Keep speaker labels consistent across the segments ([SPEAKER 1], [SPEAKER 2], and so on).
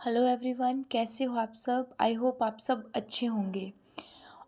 [SPEAKER 1] Hello everyone, कैसे हो आप सब। आई होप आप सब अच्छे होंगे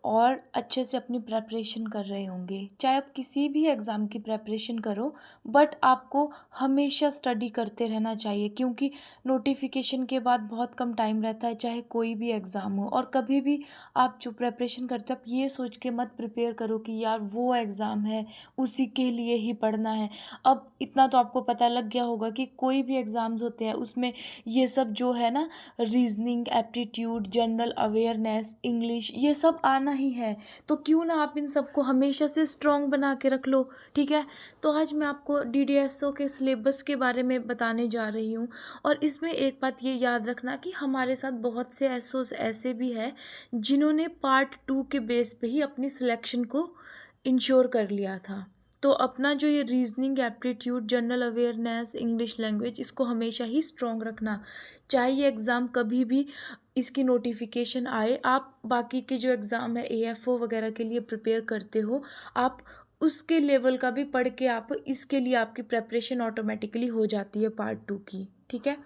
[SPEAKER 1] और अच्छे से अपनी प्रेपरेशन कर रहे होंगे। चाहे आप किसी भी एग्ज़ाम की प्रेपरेशन करो, बट आपको हमेशा स्टडी करते रहना चाहिए, क्योंकि नोटिफिकेशन के बाद बहुत कम टाइम रहता है, चाहे कोई भी एग्ज़ाम हो। और कभी भी आप जो प्रेपरेशन करते हो, आप ये सोच के मत प्रिपेयर करो कि यार वो एग्ज़ाम है, उसी के लिए ही पढ़ना है। अब इतना तो आपको पता लग गया होगा कि कोई भी एग्ज़ाम्स होते हैं उसमें ये सब जो है ना, reasoning, aptitude, general awareness, English, ये सब आना ही है। तो क्यों ना आप इन सबको हमेशा से स्ट्रॉन्ग बना के रख लो। ठीक है। तो आज मैं आपको डीडीएसओ के सिलेबस के बारे में बताने जा रही हूँ। और इसमें एक बात ये याद रखना कि हमारे साथ बहुत से एसओस ऐसे भी हैं जिन्होंने पार्ट 2 के बेस पे ही अपनी सिलेक्शन को इंश्योर कर लिया था। तो अपना जो ये reasoning, aptitude, general awareness, English language, इसको हमेशा ही स्ट्रॉन्ग रखना। चाहे ये एग्ज़ाम कभी भी इसकी नोटिफिकेशन आए, आप बाकी के जो एग्ज़ाम है एएफओ वगैरह के लिए प्रिपेयर करते हो, आप उसके लेवल का भी पढ़ के आप इसके लिए आपकी प्रेपरेशन ऑटोमेटिकली हो जाती है पार्ट 2 की। ठीक है।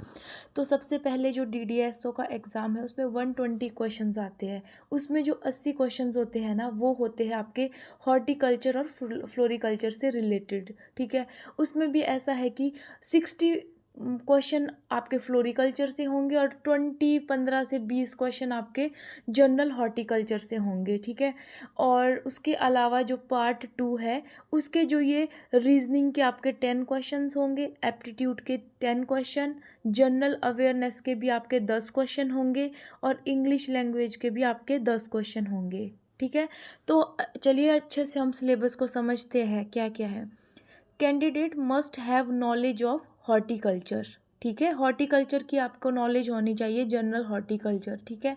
[SPEAKER 1] तो सबसे पहले जो डीडीएसओ का एग्ज़ाम है उसमें 120 क्वेश्चंस आते हैं। उसमें जो 80 क्वेश्चंस होते हैं ना, वो होते हैं आपके हॉर्टिकल्चर और फ्लोरिकल्चर से रिलेटेड। ठीक है। उसमें भी ऐसा है कि 60 क्वेश्चन आपके फ्लोरिकल्चर से होंगे और 15 से 20 क्वेश्चन आपके जनरल हॉर्टिकल्चर से होंगे। ठीक है। और उसके अलावा जो पार्ट 2 है, उसके जो ये रीजनिंग के आपके 10 क्वेश्चंस होंगे, एप्टीट्यूड के 10 क्वेश्चन, जनरल अवेयरनेस के भी आपके 10 क्वेश्चन होंगे और इंग्लिश लैंग्वेज के भी आपके 10 क्वेश्चन होंगे। ठीक है। तो चलिए अच्छे से हम सिलेबस को समझते हैं क्या क्या है। Candidate must have knowledge of horticulture. ठीक है। हॉर्टिकल्चर की आपको नॉलेज होनी चाहिए, जनरल हॉर्टिकल्चर। ठीक है।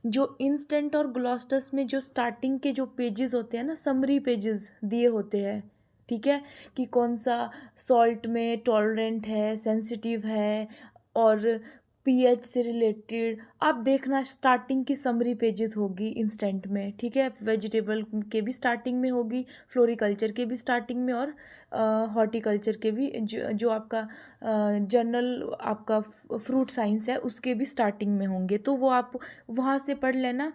[SPEAKER 1] जो इंस्टेंट और ग्लॉस्टस में जो स्टार्टिंग के जो पेजेस होते हैं ना, समरी पेजेस दिए होते हैं। ठीक है। कि कौन सा सॉल्ट में टॉलरेंट है, सेंसिटिव है, और पीएच से रिलेटेड आप देखना, स्टार्टिंग की समरी पेजेस होगी इंस्टेंट में। ठीक है। वेजिटेबल के भी स्टार्टिंग में होगी, फ्लोरिकल्चर के भी स्टार्टिंग में, और हॉर्टिकल्चर के भी जो आपका जनरल आपका फ्रूट साइंस है उसके भी स्टार्टिंग में होंगे। तो वो आप वहाँ से पढ़ लेना।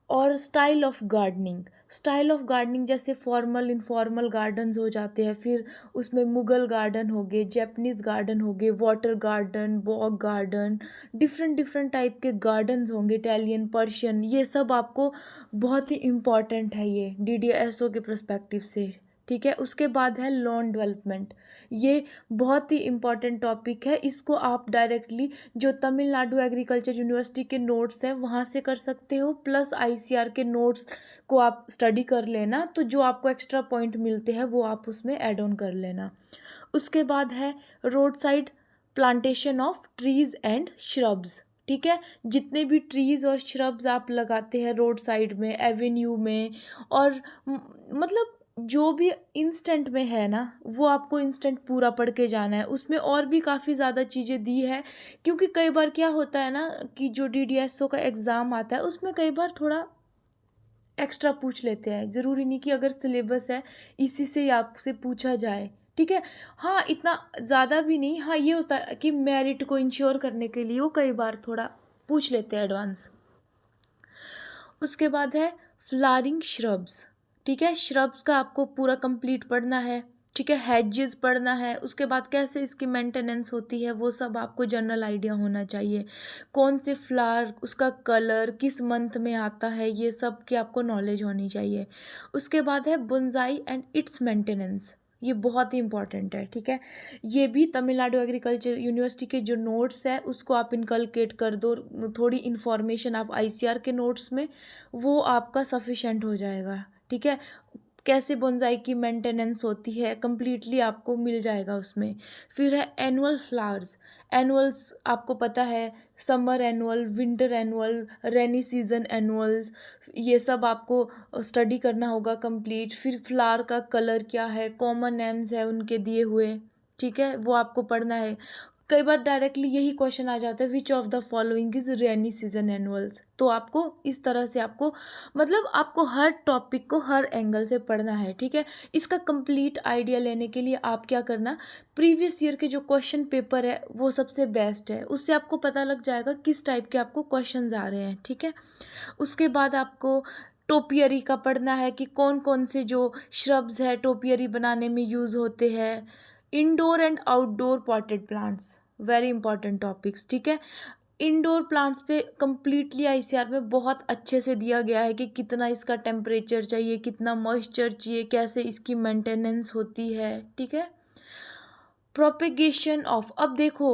[SPEAKER 1] और style of gardening, style of gardening जैसे फॉर्मल इनफॉर्मल गार्डन्स हो जाते हैं, फिर उसमें मुगल गार्डन हो गए, जैपनीज़ गार्डन हो गए, water garden, bog garden, different different type के गार्डन्स होंगे, इटालियन, पर्शियन, ये सब आपको बहुत ही इम्पॉर्टेंट है ये डीडीएसओ के पर्सपेक्टिव से। ठीक है। उसके बाद है लॉन डेवलपमेंट। ये बहुत ही इम्पॉर्टेंट टॉपिक है, इसको आप डायरेक्टली जो तमिलनाडु एग्रीकल्चर यूनिवर्सिटी के नोट्स है वहाँ से कर सकते हो, प्लस आईसीआर के नोट्स को आप स्टडी कर लेना, तो जो आपको एक्स्ट्रा पॉइंट मिलते हैं वो आप उसमें ऐड ऑन कर लेना। उसके बाद है road side plantation of trees and shrubs. ठीक है। जितने भी ट्रीज़ और श्रब्स आप लगाते हैं रोड साइड में, एवेन्यू में, और मतलब जो भी इंस्टेंट में है ना, वो आपको इंस्टेंट पूरा पढ़ के जाना है। उसमें और भी काफ़ी ज़्यादा चीज़ें दी है, क्योंकि कई बार क्या होता है ना कि जो डीडीएसओ का एग्ज़ाम आता है उसमें कई बार थोड़ा एक्स्ट्रा पूछ लेते हैं। ज़रूरी नहीं कि अगर सिलेबस है इसी से ही आपसे पूछा जाए। ठीक है। हाँ, इतना ज़्यादा भी नहीं। हाँ, ये होता है कि मेरिट को इंश्योर करने के लिए वो कई बार थोड़ा पूछ लेते हैं एडवांस। उसके बाद है फ्लावरिंग श्रब्स। ठीक है। श्रब्स का आपको पूरा कंप्लीट पढ़ना है। ठीक है। हेजेस पढ़ना है। उसके बाद कैसे इसकी मेंटेनेंस होती है वो सब आपको जनरल आइडिया होना चाहिए। कौन से फ्लावर, उसका कलर किस मंथ में आता है, ये सब की आपको नॉलेज होनी चाहिए। उसके बाद है बोंसाई एंड इट्स मेंटेनेंस। ये बहुत ही इंपॉर्टेंट है। ठीक है। ये भी तमिलनाडु एग्रीकल्चर यूनिवर्सिटी के जो नोट्स है उसको आप इनकलकेट कर दो, थोड़ी इन्फॉर्मेशन आप आईसीआर के नोट्स में, वो आपका सफिशेंट हो जाएगा। ठीक है। कैसे बोंसाई की मेंटेनेंस होती है कंप्लीटली आपको मिल जाएगा उसमें। फिर है एनुअल फ्लावर्स। एनुअल्स आपको पता है, summer annual, winter annual, rainy season annuals, ये सब आपको स्टडी करना होगा कंप्लीट। फिर फ्लावर का कलर क्या है, कॉमन नेम्स है उनके दिए हुए। ठीक है। वो आपको पढ़ना है। कई बार डायरेक्टली यही क्वेश्चन आ जाता है, विच of the following is rainy season annuals. तो आपको इस तरह से आपको मतलब आपको हर टॉपिक को हर एंगल से पढ़ना है, ठीक है। इसका कंप्लीट आइडिया लेने के लिए आप क्या करना, प्रीवियस ईयर के जो क्वेश्चन पेपर है वो सबसे बेस्ट है, उससे आपको पता लग जाएगा किस टाइप के आपको क्वेश्चन आ रहे हैं, ठीक है। उसके बाद आपको टोपियरी का पढ़ना है कि कौन कौन से जो श्रब्स है टोपियरी बनाने में यूज़ होते हैं। Indoor and outdoor potted plants, very important topics, ठीक है। इंडोर प्लांट्स पे कम्प्लीटली आईसीआर में बहुत अच्छे से दिया गया है कि कितना इसका टेम्परेचर चाहिए, कितना मॉइस्चर चाहिए, कैसे इसकी मेंटेनेंस होती है, ठीक है। प्रोपेगेशन ऑफ, अब देखो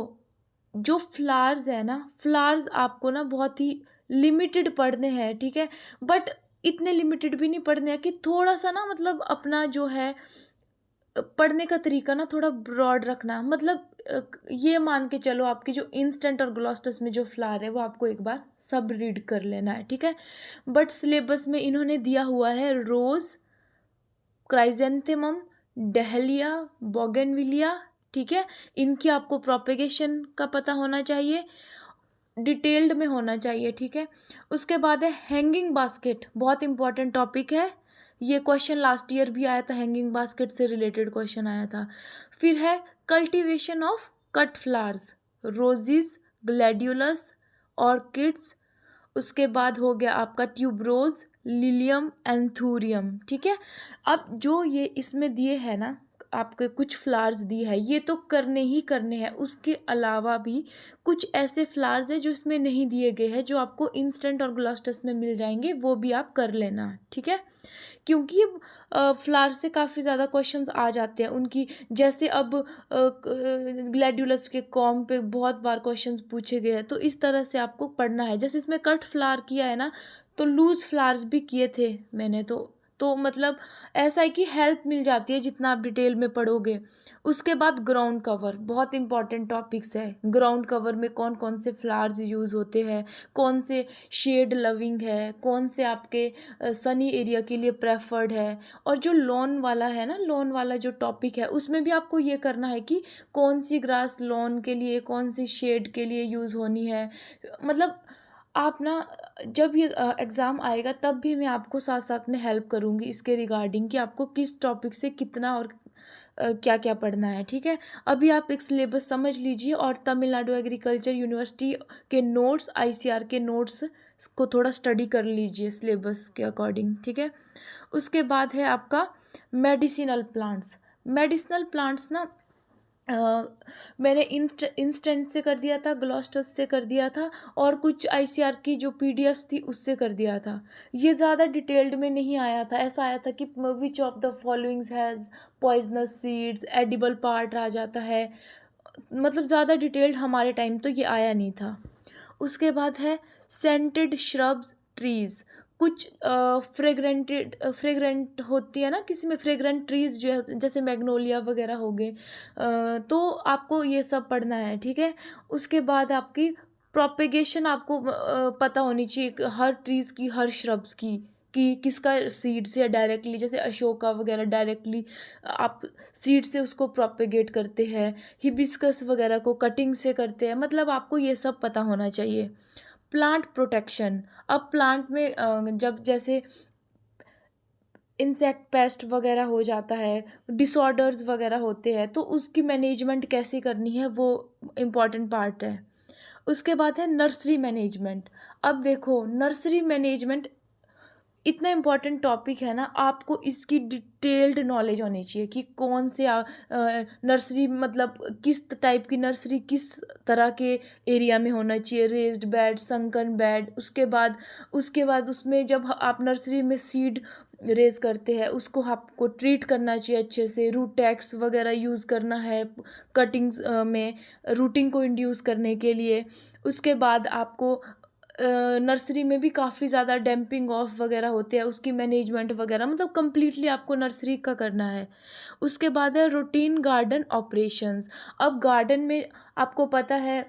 [SPEAKER 1] जो फ्लावर्स है ना, फ्लावर्स आपको ना बहुत ही लिमिटेड पढ़ने हैं, ठीक है। बट इतने लिमिटेड भी नहीं पढ़ने हैं कि थोड़ा सा ना मतलब अपना जो है पढ़ने का तरीका ना थोड़ा ब्रॉड रखना, मतलब ये मान के चलो आपकी जो इंस्टेंट और ग्लॉस्टस में जो फ्लावर है वो आपको एक बार सब रीड कर लेना है, ठीक है। बट सिलेबस में इन्होंने दिया हुआ है रोज़, क्राइजेंथेमम, डहलिया, बोगेनविलिया, ठीक है। इनकी आपको प्रोपेगेशन का पता होना चाहिए, डिटेल्ड में होना चाहिए, ठीक है। उसके बाद है हैंगिंग बास्केट, बहुत इंपॉर्टेंट टॉपिक है, ये क्वेश्चन लास्ट ईयर भी आया था, हैंगिंग बास्केट से रिलेटेड क्वेश्चन आया था। फिर है cultivation of cut flowers, roses, gladiolus, orchids. उसके बाद हो गया आपका ट्यूबरोज, लिलियम, एंथूरियम, ठीक है। अब जो ये इसमें दिए हैं ना आपके कुछ फ्लावर्स दिए हैं, ये तो करने ही करने हैं, उसके अलावा भी कुछ ऐसे फ्लावर्स हैं जो इसमें नहीं दिए गए हैं, जो आपको इंस्टेंट और ग्लॉस्टस में मिल जाएंगे, वो भी आप कर लेना, ठीक है। क्योंकि फ्लावर से काफ़ी ज़्यादा क्वेश्चंस आ जाते हैं उनकी, जैसे अब ग्लैड्यूलस के कॉम पे बहुत बार क्वेश्चंस पूछे गए हैं, तो इस तरह से आपको पढ़ना है। जैसे इसमें कट फ्लावर किया है ना, तो लूज फ्लावर्स भी किए थे मैंने, तो मतलब ऐसा है कि हेल्प मिल जाती है जितना आप डिटेल में पढ़ोगे। उसके बाद ग्राउंड कवर, बहुत इंपॉर्टेंट टॉपिक्स है। ग्राउंड कवर में कौन कौन से फ्लावर्स यूज़ होते हैं, कौन से शेड लविंग है, कौन से आपके सनी एरिया के लिए प्रेफर्ड है। और जो लॉन वाला है ना, लॉन वाला जो टॉपिक है, उसमें भी आपको ये करना है कि कौन सी ग्रास लॉन के लिए, कौन सी शेड के लिए यूज़ होनी है। मतलब आप ना जब ये एग्ज़ाम आएगा तब भी मैं आपको साथ साथ में हेल्प करूँगी इसके रिगार्डिंग कि आपको किस टॉपिक से कितना और क्या क्या पढ़ना है, ठीक है। अभी आप एक सिलेबस समझ लीजिए और तमिलनाडु एग्रीकल्चर यूनिवर्सिटी के नोट्स, आईसीआर के नोट्स को थोड़ा स्टडी कर लीजिए सिलेबस के अकॉर्डिंग, ठीक है। उसके बाद है आपका मेडिसिनल प्लांट्स। मेडिसिनल प्लांट्स ना मैंने इंस्टेंट से कर दिया था, ग्लॉस्टस से कर दिया था, और कुछ आईसीआर की जो पीडीएफ्स थी उससे कर दिया था। ये ज़्यादा डिटेल्ड में नहीं आया था, ऐसा आया था कि which of the followings has poisonous seeds, edible part आ जाता है, मतलब ज़्यादा डिटेल्ड हमारे टाइम तो ये आया नहीं था। उसके बाद है सेंटेड श्रब्स, ट्रीज़, कुछ फ्रेग्रेंट होती है ना किसी में, फ्रेग्रेंट ट्रीज़ जो है जैसे मैग्नोलिया वगैरह हो गए, तो आपको ये सब पढ़ना है, ठीक है। उसके बाद आपकी प्रोपेगेशन आपको पता होनी चाहिए हर ट्रीज़ की, हर श्रब्स की, कि किसका सीड से डायरेक्टली, जैसे अशोका वगैरह डायरेक्टली आप सीड से उसको प्रोपेगेट करते हैं, हिबिस्कस वगैरह को कटिंग से करते हैं, मतलब आपको ये सब पता होना चाहिए। प्लांट प्रोटेक्शन, अब प्लांट में जब जैसे इंसेक्ट पेस्ट वगैरह हो जाता है, डिसऑर्डर्स वगैरह होते हैं, तो उसकी मैनेजमेंट कैसे करनी है वो इम्पॉर्टेंट पार्ट है। उसके बाद है नर्सरी मैनेजमेंट। अब देखो नर्सरी मैनेजमेंट इतना इम्पॉर्टेंट टॉपिक है ना, आपको इसकी डिटेल्ड नॉलेज होनी चाहिए कि कौन से नर्सरी, मतलब किस टाइप की नर्सरी किस तरह के एरिया में होना चाहिए, रेज्ड बेड, संकन बेड। उसके बाद उसमें जब आप नर्सरी में सीड रेज करते हैं उसको आपको ट्रीट करना चाहिए अच्छे से, रूट टैक्स वगैरह यूज़ करना है कटिंग्स में, रूटिंग को इंड्यूस करने के लिए। उसके बाद आपको नर्सरी में भी काफ़ी ज़्यादा डैम्पिंग ऑफ वगैरह होते हैं, उसकी मैनेजमेंट वगैरह, मतलब कम्प्लीटली आपको नर्सरी का करना है। उसके बाद है रूटीन गार्डन ऑपरेशंस। अब गार्डन में आपको पता है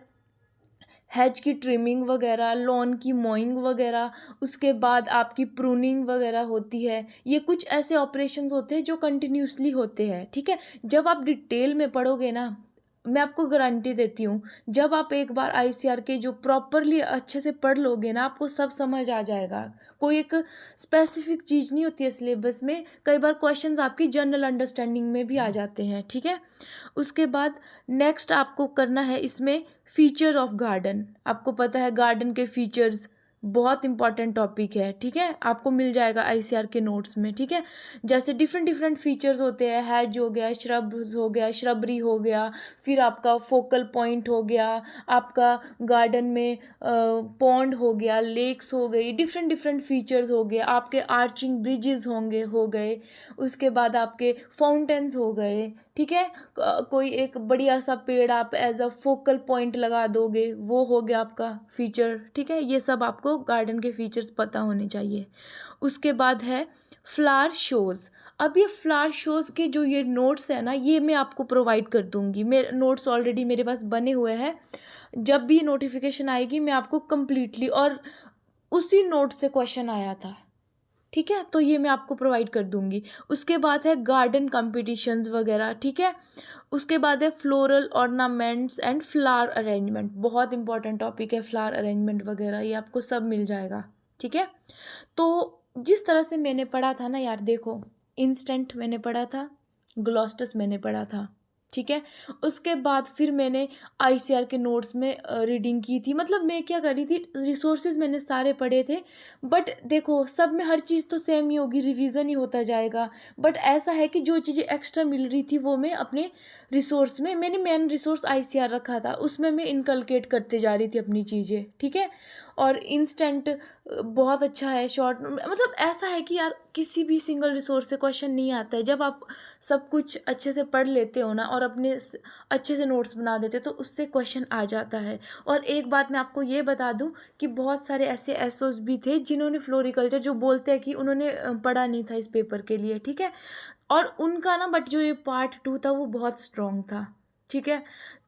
[SPEAKER 1] हेज की ट्रिमिंग वगैरह, लॉन की मोइंग वगैरह, उसके बाद आपकी प्रूनिंग वगैरह होती है। ये कुछ ऐसे ऑपरेशंस होते हैं जो कंटिन्यूसली होते हैं, ठीक है। जब आप डिटेल में पढ़ोगे ना मैं आपको गारंटी देती हूँ, जब आप एक बार आईसीआर के जो प्रॉपरली अच्छे से पढ़ लोगे ना, आपको सब समझ आ जाएगा। कोई एक स्पेसिफिक चीज़ नहीं होती है सिलेबस में, कई बार क्वेश्चंस आपकी जनरल अंडरस्टैंडिंग में भी आ जाते हैं, ठीक है। उसके बाद नेक्स्ट आपको करना है इसमें फीचर ऑफ गार्डन। आपको पता है गार्डन के फीचर्स बहुत इंपॉर्टेंट टॉपिक है, ठीक है, आपको मिल जाएगा आईसीआर के नोट्स में, ठीक है। जैसे डिफरेंट डिफरेंट फीचर्स होते हैं, हैज हो गया, श्रब्स हो गया, श्रबरी हो गया, फिर आपका फोकल पॉइंट हो गया, आपका गार्डन में पॉन्ड हो गया, लेक्स हो गई, डिफरेंट डिफरेंट फीचर्स हो गए, आपके आर्चिंग ब्रिजेस होंगे हो गए, उसके बाद आपके फाउंटेन्स हो गए, ठीक है। कोई एक बढ़िया सा पेड़ आप एज अ फोकल पॉइंट लगा दोगे, वो हो गया आपका फीचर, ठीक है। ये सब आपको गार्डन के फीचर्स पता होने चाहिए। उसके बाद है फ्लावर शोज़। अब ये फ्लावर शोज़ के जो ये नोट्स है ना, ये मैं आपको प्रोवाइड कर दूंगी, मेरे नोट्स ऑलरेडी मेरे पास बने हुए हैं। जब भी नोटिफिकेशन आएगी मैं आपको कम्प्लीटली, और उसी नोट से क्वेश्चन आया था, ठीक है, तो ये मैं आपको प्रोवाइड कर दूंगी। उसके बाद है गार्डन कॉम्पिटिशन्स वगैरह, ठीक है। उसके बाद है floral ornaments and flower arrangement, बहुत इंपॉर्टेंट टॉपिक है फ्लावर अरेंजमेंट वगैरह, ये आपको सब मिल जाएगा, ठीक है। तो जिस तरह से मैंने पढ़ा था ना यार, देखो, इंस्टेंट मैंने पढ़ा था, ग्लॉस्टस मैंने पढ़ा था, ठीक है। उसके बाद फिर मैंने आईसीआर के नोट्स में रीडिंग की थी, मतलब मैं क्या कर रही थी, रिसोर्सेज मैंने सारे पढ़े थे, बट देखो सब में हर चीज़ तो सेम ही होगी, रिवीजन ही होता जाएगा, बट ऐसा है कि जो चीज़ें एक्स्ट्रा मिल रही थी वो मैं अपने रिसोर्स में, मैंने मेन रिसोर्स आईसीआर रखा था, उसमें मैं इनकलकेट करते जा रही थी अपनी चीज़ें, ठीक है। और इंस्टेंट बहुत अच्छा है, शॉर्ट, मतलब ऐसा है कि यार किसी भी सिंगल रिसोर्स से क्वेश्चन नहीं आता है, जब आप सब कुछ अच्छे से पढ़ लेते हो ना और अपने अच्छे से नोट्स बना देते हो तो उससे क्वेश्चन आ जाता है। और एक बात मैं आपको ये बता दूं कि बहुत सारे ऐसे एसओस भी थे जिन्होंने फ्लोरिकल्चर, जो बोलते हैं कि उन्होंने पढ़ा नहीं था इस पेपर के लिए, ठीक है, और उनका ना, बट जो ये पार्ट 2 था वो बहुत स्ट्रॉन्ग था, ठीक है।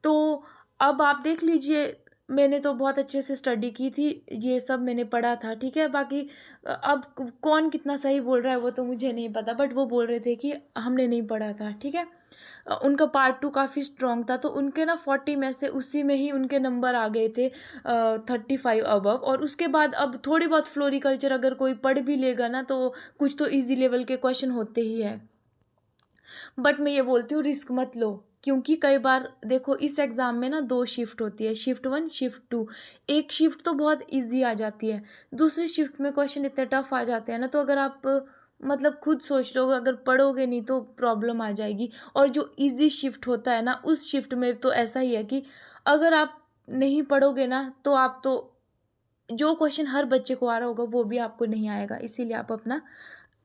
[SPEAKER 1] तो अब आप देख लीजिए, मैंने तो बहुत अच्छे से स्टडी की थी, ये सब मैंने पढ़ा था, ठीक है। बाकी अब कौन कितना सही बोल रहा है वो तो मुझे नहीं पता, बट वो बोल रहे थे कि हमने नहीं पढ़ा था, ठीक है। उनका पार्ट 2 काफ़ी स्ट्रॉन्ग था, तो उनके ना 40 में से उसी में ही उनके नंबर आ गए थे 35 अबव। और उसके बाद अब थोड़ी बहुत फ्लोरिकल्चर अगर कोई पढ़ भी लेगा ना, तो कुछ तो ईजी लेवल के क्वेश्चन होते ही है। बट मैं ये बोलती हूँ रिस्क मत लो, क्योंकि कई बार देखो इस एग्ज़ाम में ना 2 शिफ्ट होती है, शिफ्ट 1 शिफ्ट 2। एक शिफ्ट तो बहुत इजी आ जाती है, दूसरी शिफ्ट में क्वेश्चन इतने टफ आ जाते हैं ना, तो अगर आप मतलब खुद सोच लो, अगर पढ़ोगे नहीं तो प्रॉब्लम आ जाएगी। और जो इजी शिफ्ट होता है ना, उस शिफ्ट में तो ऐसा ही है कि अगर आप नहीं पढ़ोगे ना, तो आप तो जो क्वेश्चन हर बच्चे को आ रहा होगा वो भी आपको नहीं आएगा। इसीलिए आप अपना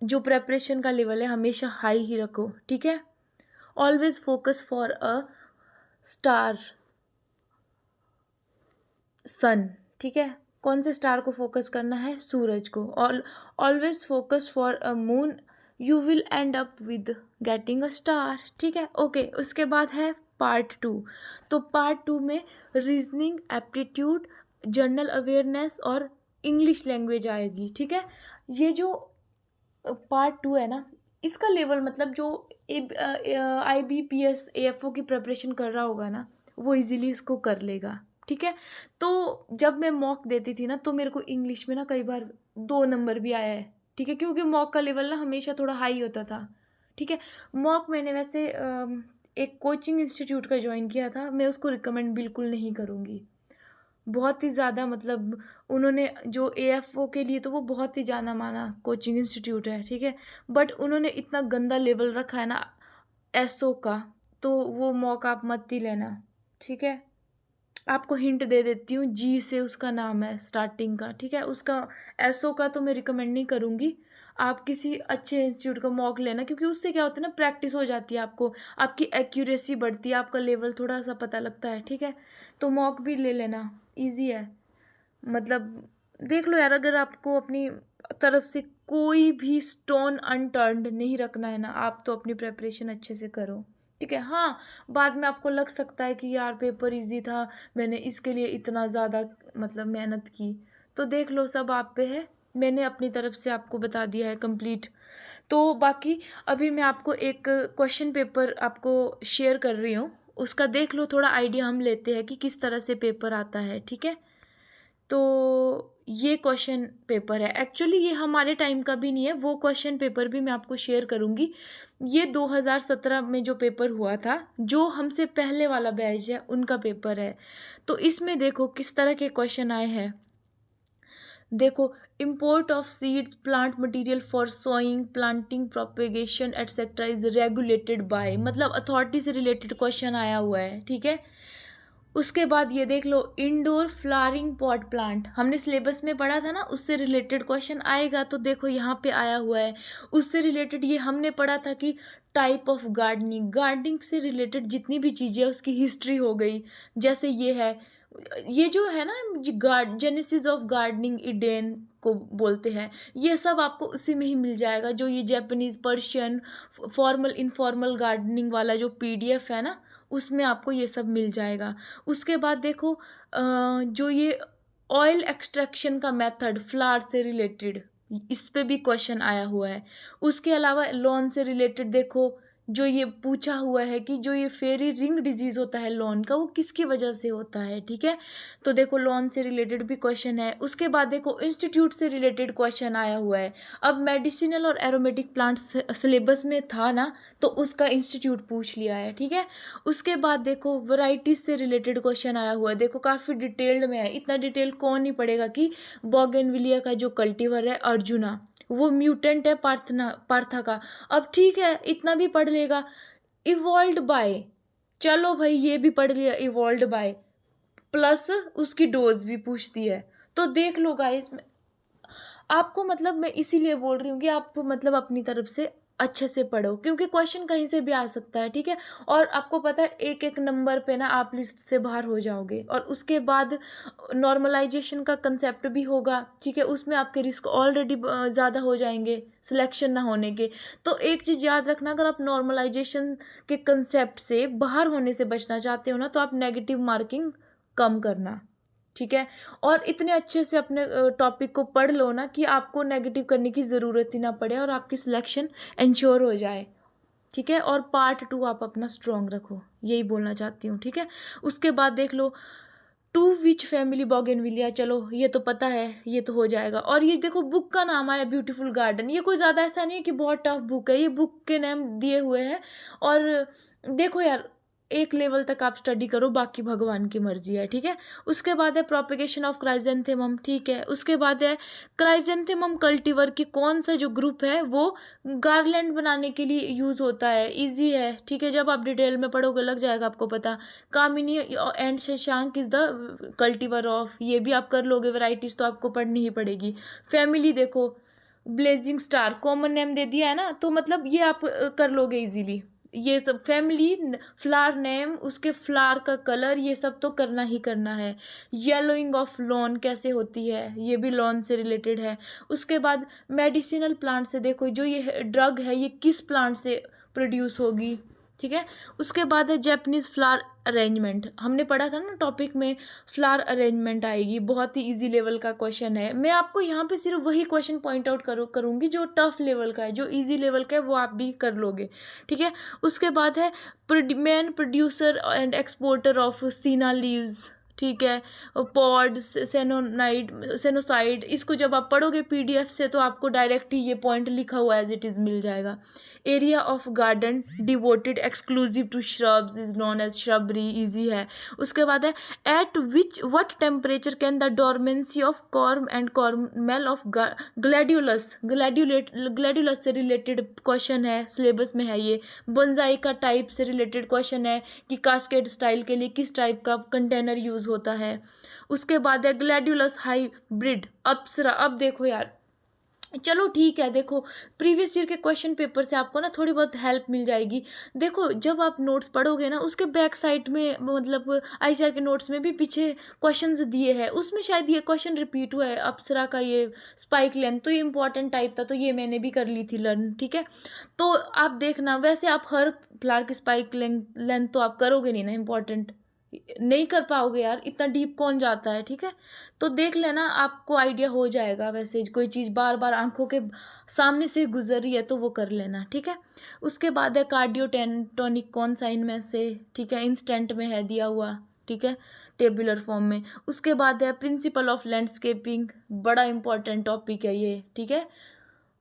[SPEAKER 1] जो प्रेपरेशन का लेवल है हमेशा हाई ही रखो, ठीक है। Always focus for a star sun, ठीक है। कौन से स्टार को फोकस करना है, सूरज को। Always focus for a moon, you will and up with getting a star, ठीक है। ओके, उसके बाद है पार्ट 2। तो पार्ट 2 में रीजनिंग, एप्टीट्यूड, जनरल अवेयरनेस और इंग्लिश लैंग्वेज आएगी, ठीक है। ये जो पार्ट 2 है ना, इसका लेवल मतलब जो IBPS AFO की प्रिपरेशन कर रहा होगा ना, वो इजीली इसको कर लेगा, ठीक है। तो जब मैं मॉक देती थी ना, तो मेरे को इंग्लिश में ना कई बार 2 नंबर भी आया है, ठीक है, क्योंकि मॉक का लेवल ना हमेशा थोड़ा हाई होता था, ठीक है। मॉक मैंने वैसे एक कोचिंग इंस्टीट्यूट का ज्वाइन किया था, मैं उसको रिकमेंड बिल्कुल नहीं करूँगी। बहुत ही ज़्यादा, मतलब उन्होंने जो AFO के लिए तो वो बहुत ही जाना माना कोचिंग इंस्टीट्यूट है, ठीक है, बट उन्होंने इतना गंदा लेवल रखा है ना SO का, तो वो मौका आप मत ही लेना, ठीक है। आपको हिंट दे देती हूँ, G से उसका नाम है स्टार्टिंग का, ठीक है। उसका SO का तो मैं रिकमेंड नहीं करूँगी, आप किसी अच्छे इंस्टीट्यूट का मॉक लेना, क्योंकि उससे क्या होता है ना, प्रैक्टिस हो जाती है, आपको आपकी एक्यूरेसी बढ़ती है, आपका लेवल थोड़ा सा पता लगता है, ठीक है। तो मॉक भी ले लेना, ईजी है। मतलब देख लो यार, अगर आपको अपनी तरफ से कोई भी स्टोन अनटर्न्ड नहीं रखना है ना, आप तो अपनी प्रेपरेशन अच्छे से करो, ठीक है। हाँ, बाद में आपको लग सकता है कि यार पेपर इजी था, मैंने इसके लिए इतना ज़्यादा मतलब मेहनत की, तो देख लो सब आप पे है, मैंने अपनी तरफ से आपको बता दिया है कंप्लीट। तो बाकी अभी मैं आपको एक क्वेश्चन पेपर आपको शेयर कर रही हूँ, उसका देख लो, थोड़ा आइडिया हम लेते हैं कि किस तरह से पेपर आता है, ठीक है। तो ये क्वेश्चन पेपर है, एक्चुअली ये हमारे टाइम का भी नहीं है, वो क्वेश्चन पेपर भी मैं आपको शेयर करूँगी। ये 2017 में जो पेपर हुआ था, जो हमसे पहले वाला बैच है उनका पेपर है। तो इसमें देखो किस तरह के क्वेश्चन आए हैं। देखो, import of seeds plant material for sowing planting propagation etcetera is regulated by, मतलब अथॉरिटी से रिलेटेड क्वेश्चन आया हुआ है, ठीक है। उसके बाद ये देख लो, इंडोर फ्लावरिंग पॉट प्लांट, हमने सिलेबस में पढ़ा था ना, उससे रिलेटेड क्वेश्चन आएगा। तो देखो यहाँ पे आया हुआ है, उससे रिलेटेड ये हमने पढ़ा था कि टाइप ऑफ गार्डनिंग, गार्डनिंग से रिलेटेड जितनी भी चीज़ें उसकी हिस्ट्री हो गई। जैसे ये है, ये जो है ना, जेनेसिस ऑफ गार्डनिंग इडेन को बोलते हैं, ये सब आपको उसी में ही मिल जाएगा। जो ये Japanese, Persian, formal informal gardening वाला जो पीडीएफ है ना, उसमें आपको ये सब मिल जाएगा। उसके बाद देखो, जो ये ऑयल एक्सट्रैक्शन का मेथड फ्लावर से रिलेटेड, इस पे भी क्वेश्चन आया हुआ है। उसके अलावा लॉन से रिलेटेड देखो, जो ये पूछा हुआ है कि जो ये फेरी रिंग डिजीज होता है लॉन का, वो किसकी वजह से होता है, ठीक है। तो देखो लॉन से रिलेटेड भी क्वेश्चन है। उसके बाद देखो इंस्टीट्यूट से रिलेटेड क्वेश्चन आया हुआ है। अब मेडिसिनल और एरोमेटिक प्लांट्स सिलेबस में था ना, तो उसका इंस्टीट्यूट पूछ लिया है, ठीक है। उसके बाद देखो वैरायटीज से रिलेटेड क्वेश्चन आया हुआ है। देखो काफ़ी डिटेल्ड में है, इतना डिटेल कौन नहीं पढ़ेगा कि बोगनविलिया का जो कल्टीवर है अर्जुना, वो म्यूटेंट है पार्था का। अब ठीक है, इतना भी पढ़ लेगा। इवॉल्व बाय, चलो भाई ये भी पढ़ लिया, इवॉल्व बाय प्लस उसकी डोज भी पूछती है। तो देख लो गाइस, आपको मतलब मैं इसीलिए बोल रही हूँ कि आप मतलब अपनी तरफ से अच्छे से पढ़ो, क्योंकि क्वेश्चन कहीं से भी आ सकता है, ठीक है। और आपको पता है एक एक नंबर पे ना आप लिस्ट से बाहर हो जाओगे। और उसके बाद नॉर्मलाइजेशन का कंसेप्ट भी होगा, ठीक है, उसमें आपके रिस्क ऑलरेडी ज़्यादा हो जाएंगे सिलेक्शन ना होने के। तो एक चीज़ याद रखना, अगर आप नॉर्मलाइजेशन के कंसेप्ट से बाहर होने से बचना चाहते हो ना, तो आप नेगेटिव मार्किंग कम करना, ठीक है। और इतने अच्छे से अपने टॉपिक को पढ़ लो ना कि आपको नेगेटिव करने की ज़रूरत ही ना पड़े और आपकी सिलेक्शन इंश्योर हो जाए, ठीक है। और पार्ट 2 आप अपना स्ट्रॉन्ग रखो, यही बोलना चाहती हूँ, ठीक है। उसके बाद देख लो, टू विच फैमिली बोगेनविलिया, चलो ये तो पता है, ये तो हो जाएगा। और ये देखो बुक का नाम आया ब्यूटीफुल गार्डन, ये कोई ज़्यादा ऐसा नहीं है कि बहुत टफ बुक है, ये बुक के नाम दिए हुए हैं। और देखो यार, एक लेवल तक आप स्टडी करो, बाकी भगवान की मर्जी है, ठीक है। उसके बाद है प्रोपेगेशन ऑफ क्राइजेंथेमम, ठीक है। उसके बाद है क्राइजेंथेमम कल्टीवर की कौन सा जो ग्रुप है वो गार्लैंड बनाने के लिए यूज़ होता है, इजी है, ठीक है। जब आप डिटेल में पढ़ोगे लग जाएगा आपको पता। Kamini and Shashank is the cultivar of, ये भी आप कर लोगे, वैराइटीज तो आपको पढ़नी ही पड़ेगी। फैमिली देखो, ब्लेजिंग स्टार कॉमन नेम दे दिया है ना, तो मतलब ये आप कर लोगे इजीली। ये सब फैमिली, फ्लावर नेम, उसके फ्लावर का कलर, ये सब तो करना ही करना है। येलोइंग ऑफ लॉन कैसे होती है, ये भी लॉन से रिलेटेड है। उसके बाद मेडिसिनल प्लांट से देखो, जो ये ड्रग है ये किस प्लांट से प्रोड्यूस होगी, ठीक है। उसके बाद है जैपनीज फ्लावर अरेंजमेंट, हमने पढ़ा था ना टॉपिक में, फ्लावर अरेंजमेंट आएगी, बहुत ही इजी लेवल का क्वेश्चन है। मैं आपको यहाँ पे सिर्फ वही क्वेश्चन पॉइंट आउट करूँगी जो टफ लेवल का है, जो इजी लेवल का है वो आप भी कर लोगे, ठीक है। उसके बाद है man producer and exporter of सीना लीव्स, ठीक है, पॉड सेनोसाइड, इसको जब आप पढ़ोगे पीडीएफ से तो आपको डायरेक्ट ही ये पॉइंट लिखा हुआ एज इट इज़ मिल जाएगा। Area of garden devoted exclusive to shrubs is known as shrubbery, easy है। उसके बाद है at which what temperature can the dormancy of corm and cormel of gladiolus से रिलेटेड क्वेश्चन है, सिलेबस में है ये। बोनसाई का टाइप से रिलेटेड क्वेश्चन है कि कास्केड स्टाइल के लिए किस टाइप का कंटेनर यूज होता है। उसके बाद है ग्लैड्यूलस हाइब्रिड अप्सरा। अब देखो यार, चलो ठीक है, देखो प्रीवियस ईयर के क्वेश्चन पेपर से आपको ना थोड़ी बहुत हेल्प मिल जाएगी। देखो जब आप नोट्स पढ़ोगे ना, उसके बैक साइड में मतलब आईसीआर के नोट्स में भी पीछे क्वेश्चंस दिए हैं, उसमें शायद ये क्वेश्चन रिपीट हुआ है। अप्सरा का ये स्पाइक लेंथ, तो ये इंपॉर्टेंट टाइप था, तो ये मैंने भी कर ली थी लर्न, ठीक है। तो आप देखना, वैसे आप हर फ्लावर की स्पाइक लेंथ तो आप करोगे नहीं ना इंपॉर्टेंट, नहीं कर पाओगे यार, इतना डीप कौन जाता है, ठीक है। तो देख लेना, आपको आइडिया हो जाएगा। वैसे कोई चीज़ बार बार आंखों के सामने से गुजर रही है तो वो कर लेना, ठीक है। उसके बाद है कार्डियोटेनिक कौन सा इनमें से, ठीक है, इंस्टेंट में है दिया हुआ, ठीक है, टेबुलर फॉर्म में। उसके बाद है प्रिंसिपल ऑफ लैंडस्केपिंग, बड़ा इंपॉर्टेंट टॉपिक है ये, ठीक है,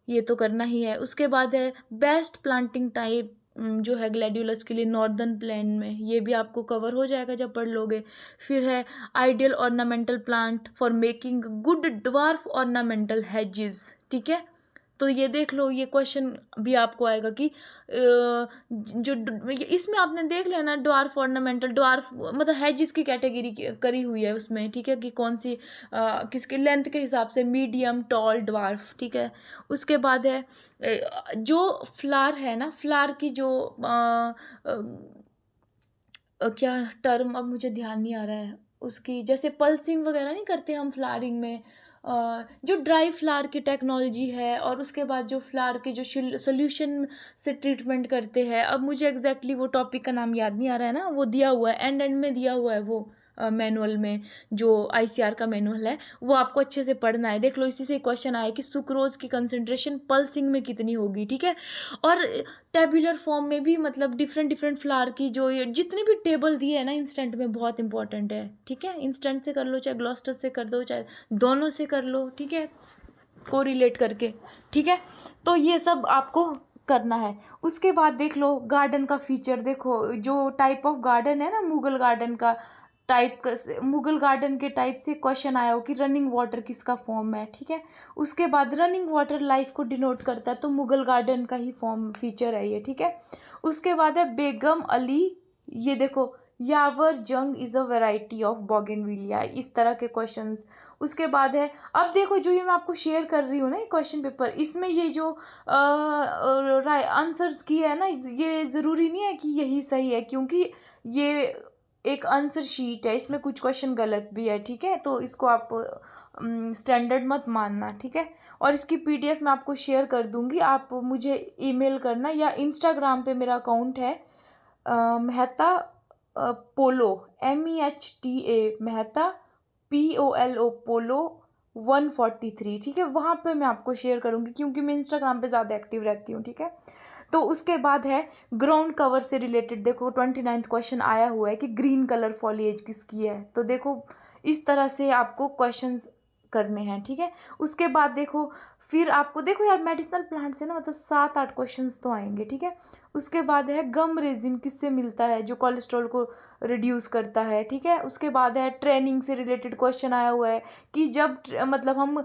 [SPEAKER 1] ये तो करना ही है। उसके बाद है बेस्ट प्लांटिंग टाइप जो है ग्लैडियोलस के लिए नॉर्दर्न प्लेन में, ये भी आपको कवर हो जाएगा जब पढ़ लोगे। फिर है ideal ornamental plant for making good dwarf ornamental hedges, ठीक है। तो ये देख लो, ये क्वेश्चन भी आपको आएगा कि जो इसमें आपने देख लेना ड्वार्फ ऑर्नामेंटल, ड्वार्फ मतलब हेजिस की कैटेगरी करी हुई है उसमें, ठीक है, कि कौन सी किसके लेंथ के हिसाब से, मीडियम, टॉल, ड्वार्फ, ठीक है। उसके बाद है जो फ्लावर है ना, फ्लावर की जो क्या टर्म अब मुझे ध्यान नहीं आ रहा है उसकी, जैसे पल्सिंग वगैरह नहीं करते हम फ्लावरिंग में, जो ड्राई फ्लावर की टेक्नोलॉजी है, और उसके बाद जो फ्लावर के जो सोल्यूशन से ट्रीटमेंट करते हैं, अब मुझे एग्जैक्टली वो टॉपिक का नाम याद नहीं आ रहा है ना, वो दिया हुआ है एंड में दिया हुआ है वो मैनुअल में, जो आईसीआर का मैनुअल है, वो आपको अच्छे से पढ़ना है। देख लो, इसी से क्वेश्चन आया कि सुक्रोज की कंसंट्रेशन पल्सिंग में कितनी होगी, ठीक है। और टेबुलर फॉर्म में भी मतलब डिफरेंट डिफरेंट फ्लावर की जो ये जितनी भी टेबल दी है ना इंस्टेंट में, बहुत इंपॉर्टेंट है, ठीक है। इंस्टेंट से कर लो, चाहे ग्लॉस्टर से कर दो, चाहे दोनों से कर लो, ठीक है, को रिलेट करके, ठीक है। तो ये सब आपको करना है। उसके बाद देख लो गार्डन का फीचर, देखो जो टाइप ऑफ गार्डन है ना, मुगल गार्डन का टाइप का, मुगल गार्डन के टाइप से क्वेश्चन आया हो कि रनिंग वाटर किसका फॉर्म है, ठीक है। उसके बाद रनिंग वाटर लाइफ को डिनोट करता है, तो मुगल गार्डन का ही फॉर्म फीचर है ये, ठीक है। उसके बाद है बेगम अली, ये देखो, यावर जंग is a variety of bougainvillea, इस तरह के क्वेश्चंस। उसके बाद है, अब देखो जो ये मैं आपको शेयर कर रही हूँ ना, ये क्वेश्चन पेपर, इसमें ये जो आंसर्स की है ना, ये ज़रूरी नहीं है कि यही सही है, क्योंकि ये एक आंसर शीट है, इसमें कुछ क्वेश्चन गलत भी है, ठीक है। तो इसको आप स्टैंडर्ड मत मानना, ठीक है। और इसकी पीडीएफ मैं आपको शेयर कर दूंगी, आप मुझे ईमेल करना, या इंस्टाग्राम पे मेरा अकाउंट है मेहता पोलो, MEHTA मेहता POLO पोलो 143, ठीक है। वहाँ पे मैं आपको शेयर करूँगी, क्योंकि मैं इंस्टाग्राम पे ज़्यादा एक्टिव रहती हूँ, ठीक है। तो उसके बाद है ग्राउंड कवर से रिलेटेड, देखो 29th क्वेश्चन आया हुआ है कि ग्रीन कलर फॉलिएज किसकी है, तो देखो इस तरह से आपको क्वेश्चंस करने हैं, ठीक है। उसके बाद देखो, फिर आपको देखो यार मेडिसिनल प्लांट से ना मतलब 7-8 क्वेश्चंस तो आएंगे, ठीक है। उसके बाद है गम रेजिन किससे मिलता है, जो कोलेस्ट्रॉल को रिड्यूस करता है, ठीक है। उसके बाद है ट्रेनिंग से रिलेटेड क्वेश्चन आया हुआ है कि जब मतलब हम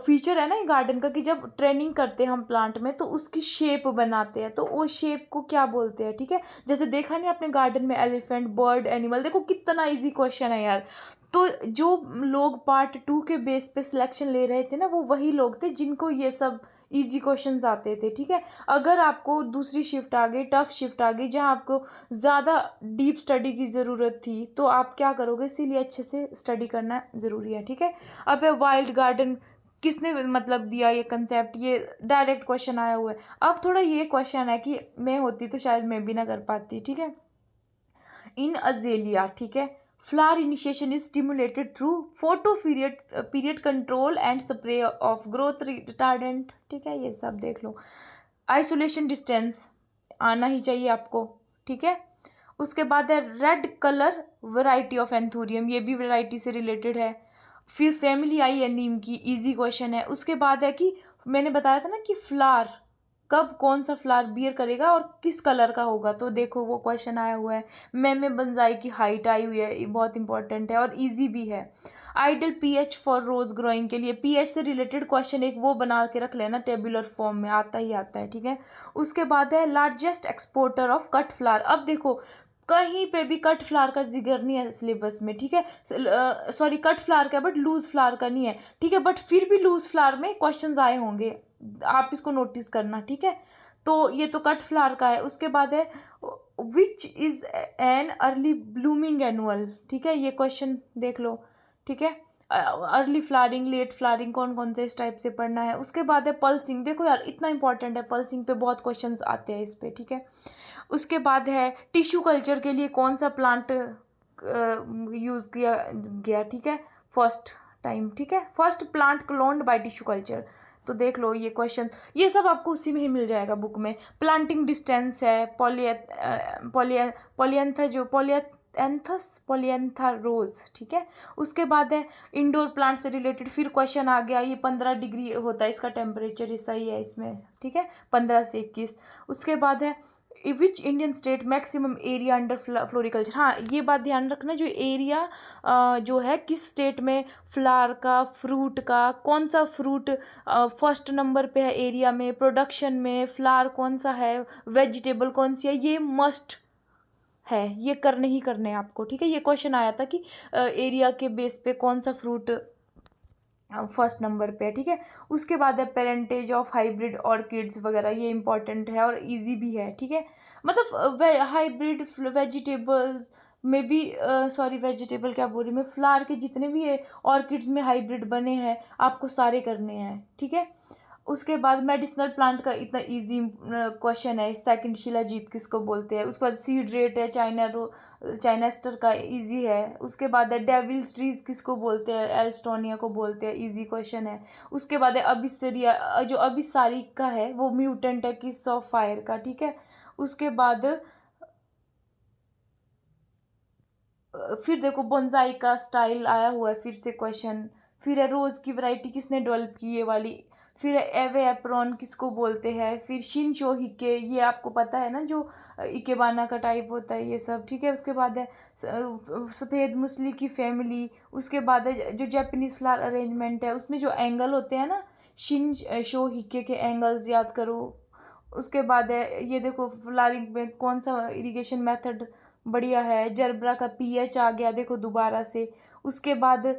[SPEAKER 1] फीचर है ना गार्डन का, कि जब ट्रेनिंग करते हैं हम प्लांट में तो उसकी शेप बनाते हैं, तो वो शेप को क्या बोलते हैं, ठीक है। जैसे देखा नहीं अपने गार्डन में एलिफेंट, बर्ड, एनिमल, देखो कितना इजी क्वेश्चन है यार। तो जो लोग पार्ट 2 के बेस पे सिलेक्शन ले रहे थे ना, वो वही लोग थे जिनको ये सब इजी क्वेश्चंस आते थे, ठीक है। अगर आपको दूसरी शिफ्ट आ गई, टफ शिफ्ट आ गई, जहाँ आपको ज़्यादा डीप स्टडी की ज़रूरत थी, तो आप क्या करोगे, इसीलिए अच्छे से स्टडी करना ज़रूरी है, ठीक है। अब वाइल्ड गार्डन किसने मतलब दिया ये कंसेप्ट, ये डायरेक्ट क्वेश्चन आया हुआ है। अब थोड़ा ये क्वेश्चन है कि मैं होती तो शायद मैं भी ना कर पाती, ठीक है। इन अजेलिया, ठीक है, flower initiation is stimulated through photo period control and spray of growth retardant, ठीक है। ये सब देख लो। आइसोलेशन डिस्टेंस आना ही चाहिए आपको, ठीक है। उसके बाद है red colour variety of anthurium, ये भी वैरायटी से रिलेटेड है। फिर फैमिली आई है नीम की, इजी क्वेश्चन है। उसके बाद है कि मैंने बताया था ना कि फ्लावर कब कौन सा फ्लावर बियर करेगा और किस कलर का होगा, तो देखो वो क्वेश्चन आया हुआ है। मैमे बनजाई की हाइट आई हुई है, ये बहुत इंपॉर्टेंट है और इजी भी है। Ideal pH for rose growing के लिए पीएच से रिलेटेड क्वेश्चन एक वो बना के रख लेना, टेबुलर फॉर्म में आता ही आता है, ठीक है। उसके बाद है largest exporter of cut flower. अब देखो कहीं पे भी कट फ्लावर का जिक्र नहीं है सिलेबस में, ठीक है। सॉरी, कट फ्लावर का बट लूज फ्लावर का नहीं है, ठीक है। बट फिर भी लूज फ्लावर में क्वेश्चंस आए होंगे, आप इसको नोटिस करना, ठीक है। तो ये तो कट फ्लावर का है। उसके बाद है which is an early blooming annual, ठीक है, ये क्वेश्चन देख लो, ठीक है। अर्ली फ्लावरिंग, लेट फ्लावरिंग, कौन कौन से इस टाइप से पढ़ना है। उसके बाद है पल्सिंग, देखो यार इतना इंपॉर्टेंट है पल्सिंग पे, बहुत क्वेश्चंस आते हैं इस पे, ठीक है। उसके बाद है टिश्यू कल्चर के लिए कौन सा प्लांट यूज़ किया गया, ठीक है, फर्स्ट टाइम, ठीक है, first plant cloned by tissue culture. तो देख लो ये क्वेश्चन, ये सब आपको उसी में ही मिल जाएगा बुक में। प्लांटिंग डिस्टेंस है, पॉलियंथा रोज, ठीक है। उसके बाद है इंडोर प्लांट से रिलेटेड, फिर क्वेश्चन आ गया, ये 15 डिग्री होता है इसका टेम्परेचर, ये सही है इसमें, ठीक है, 15 से 21। उसके बाद है which Indian state maximum area under floriculture. हाँ, ये बात ध्यान रखना, जो एरिया जो है किस स्टेट में फ्लावर का, फ्रूट का, कौन सा फ्रूट फर्स्ट नंबर पे है एरिया में, प्रोडक्शन में, फ्लावर कौन सा है, वेजिटेबल कौन सी है, ये मस्ट है, ये करने ही करने हैं आपको, ठीक है। ये क्वेश्चन आया था कि एरिया के बेस पे कौन सा फ्रूट फर्स्ट नंबर पे है, ठीक है। उसके बाद है पेरेंटेज ऑफ हाइब्रिड ऑर्किड्स वगैरह, ये इंपॉर्टेंट है और इजी भी है, ठीक है। मतलब हाइब्रिड वेजिटेबल्स में भी, सॉरी वेजिटेबल क्या बोल रही मैं, फ्लावर के जितने भी ऑर्किड्स में हाइब्रिड बने हैं आपको सारे करने हैं, ठीक है। उसके बाद मेडिसिनल प्लांट का इतना इजी क्वेश्चन है, सेकंड शिलाजीत किसको बोलते हैं। उसके बाद सीड रेट है, चाइनास्टर का इजी है। उसके बाद है डेविल्स ट्रीज किसको बोलते हैं, एल्स्टोनिया को बोलते हैं, इजी क्वेश्चन है। उसके बाद है अबिस्सेरिया, जो अबिसारी का है वो म्यूटेंट है किस ऑफ फायर का, ठीक है। उसके बाद फिर देखो बोंजाई का स्टाइल आया हुआ है, फिर से क्वेश्चन। फिर है रोज की वैरायटी किसने डेवलप की, ये वाली। फिर है एवे एप्रॉन किसको बोलते हैं। फिर शिनशो हिके, ये आपको पता है ना, जो इकेबाना का टाइप होता है, ये सब, ठीक है। उसके बाद है सफ़ेद मुसली की फैमिली। उसके बाद है जो जापानीज फ्लावर अरेंजमेंट है, उसमें जो एंगल होते हैं ना, शिन शो हिके के एंगल्स याद करो। उसके बाद है ये देखो फ्लावरिंग में कौन सा इरिगेशन मेथड बढ़िया है, जरबरा का पीएच आ गया देखो दोबारा से। उसके बाद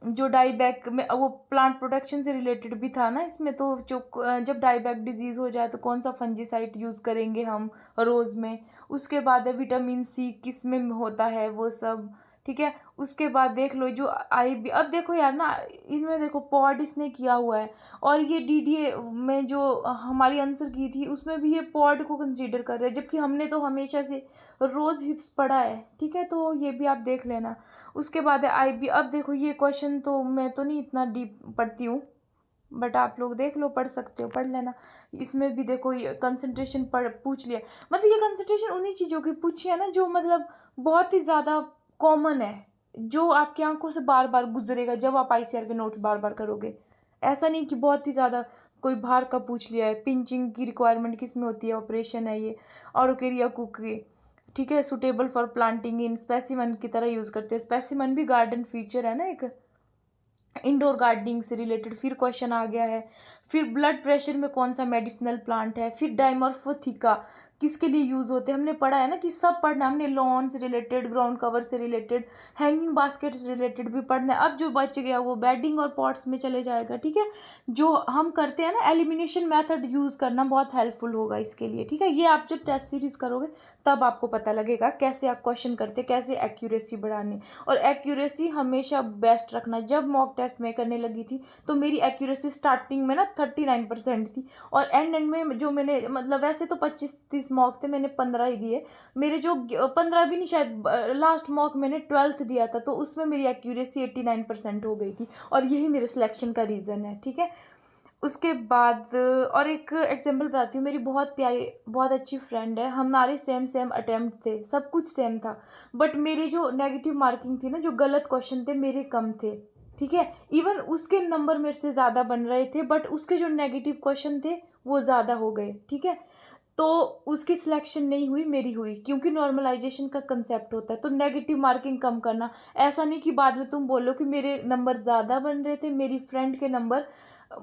[SPEAKER 1] जो डाईबैक में वो प्लांट प्रोटेक्शन से रिलेटेड भी था ना इसमें, तो जो जब डाईबैक डिजीज हो जाए तो कौन सा फंजीसाइड यूज़ करेंगे हम रोज़ में। उसके बाद है विटामिन सी किस में होता है वो सब, ठीक है। उसके बाद देख लो जो आई बी, अब देखो यार ना, इनमें देखो पॉड इसने किया हुआ है, और ये डीडीए में जो हमारी आंसर की थी उसमें भी ये पॉड को कंसीडर कर रहे हैं, जबकि हमने तो हमेशा से रोज़ हिप्स पढ़ा है, ठीक है। तो ये भी आप देख लेना। उसके बाद है आईबी। अब देखो ये क्वेश्चन तो मैं तो नहीं इतना डीप पढ़ती हूँ, बट आप लोग देख लो, पढ़ सकते हो, पढ़ लेना। इसमें भी देखो ये कंसंट्रेशन पढ़ पूछ लिया, मतलब ये कंसंट्रेशन उन्हीं चीज़ों की पूछी है ना जो मतलब बहुत ही ज़्यादा कॉमन है, जो आपकी आंखों से बार बार गुजरेगा जब आप आईसीआर के नोट्स बार बार करोगे। ऐसा नहीं कि बहुत ही ज़्यादा कोई बाहर का पूछ लिया है। पिंचिंग की रिक्वायरमेंट किस में होती है, ऑपरेशन है ये। और ओकेरिया कुकी, ठीक है, suitable for planting in specimen की तरह यूज़ करते हैं। स्पेसिमन भी गार्डन फीचर है ना एक, इंडोर गार्डनिंग से रिलेटेड फिर क्वेश्चन आ गया है। फिर ब्लड प्रेशर में कौन सा मेडिसिनल प्लांट है। फिर डाइमॉर्फोथिका किसके लिए यूज़ होते हैं, हमने पढ़ा है ना कि सब पढ़ना हमने, लॉन से रिलेटेड, ग्राउंड कवर से रिलेटेड, हैंगिंग बास्केट से रिलेटेड भी पढ़ना है। अब जो बच गया वो बेडिंग और पॉट्स में चले जाएगा, ठीक है। जो हम करते हैं ना एलिमिनेशन मेथड यूज़ करना बहुत हेल्पफुल होगा इसके लिए, ठीक है। ये आप जब टेस्ट सीरीज करोगे तब आपको पता लगेगा कैसे आप क्वेश्चन करते, कैसे एक्यूरेसी बढ़ानी। और एक्यूरेसी हमेशा बेस्ट रखना। जब मॉक टेस्ट में करने लगी थी तो मेरी एक्यूरेसी स्टार्टिंग में ना 39% थी, और एंड में जो मैंने मतलब वैसे तो 25-30 मॉक थे, मैंने 15 ही दिए। मेरे जो 15 भी नहीं, शायद लास्ट मॉक मैंने 12th दिया था, तो उसमें मेरी एक्यूरेसी 89% हो गई थी, और यही मेरे सिलेक्शन का रीज़न है, ठीक है। उसके बाद और एक एग्जांपल बताती हूँ। मेरी बहुत प्यारी, बहुत अच्छी फ्रेंड है, हमारे सेम अटेम्प्ट थे, सब कुछ सेम था, बट मेरी जो नेगेटिव मार्किंग थी ना, जो गलत क्वेश्चन थे मेरे कम थे, ठीक है। इवन उसके नंबर मेरे से ज़्यादा बन रहे थे, बट उसके जो नेगेटिव क्वेश्चन थे वो ज़्यादा हो गए, ठीक है। तो उसकी सिलेक्शन नहीं हुई, मेरी हुई, क्योंकि नॉर्मलाइजेशन का कंसेप्ट होता है। तो नेगेटिव मार्किंग कम करना, ऐसा नहीं कि बाद में तुम बोलो कि मेरे नंबर ज़्यादा बन रहे थे, मेरी फ्रेंड के नंबर